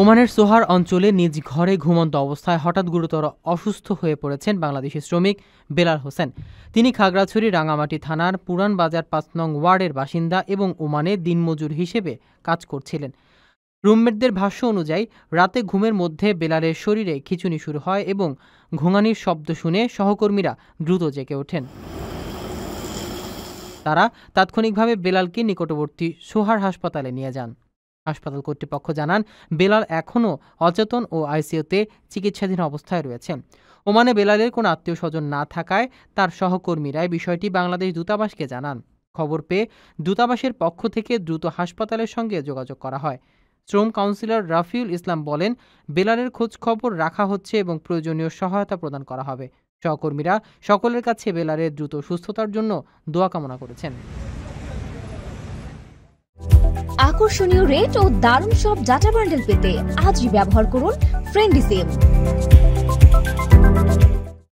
ওমানের সোহার অঞ্চলে নিজ ঘরে ঘুমন্ত অবস্থায় হঠাৎ গুরুতর অসুস্থ হয়ে পড়েছেন বাংলাদেশি শ্রমিক বেলাল হোসেন। তিনি খাগড়াছড়ি রাঙামাটি থানার পুরান বাজার ৫ নং ওয়ার্ডের বাসিন্দা এবং ওমানে দিনমজুর হিসেবে কাজ করছিলেন। রুমমেটদের ভাষ্য অনুযায়ী রাতে ঘুমের মধ্যে বেলালের শরীরে খিঁচুনি শুরু হয় এবং ঘুঙানির শব্দ শুনে সহকর্মীরা দ্রুত জেগে ওঠেন। তারা তাৎক্ষণিকভাবে বেলালকে নিকটবর্তী সোহার হাসপাতালে নিয়ে যান। হাসপাতাল কর্তৃপক্ষ জানান, বেলাল এখনও অচেতন ও আইসিইউতে চিকিৎসাধীন অবস্থায় রয়েছেন। ওমানে বেলালের কোনো আত্মীয় স্বজন না থাকায় তার সহকর্মীরাই বিষয়টি বাংলাদেশ দূতাবাসকে জানান। খবর পেয়ে দূতাবাসের পক্ষ থেকে দ্রুত হাসপাতালের সঙ্গে যোগাযোগ করা হয়। শ্রম কাউন্সিলর রাফিউল ইসলাম বলেন, বেলালের খোঁজ খবর রাখা হচ্ছে এবং প্রয়োজনীয় সহায়তা প্রদান করা হবে। সহকর্মীরা সকলের কাছে বেলালের দ্রুত সুস্থতার জন্য দোয়া কামনা করেছেন। আকর্ষণীয় রেট ও দারুণ সব ডাটা বান্ডেল পেতে আজই ব্যবহার করুন ফ্রেন্ডলি সিম।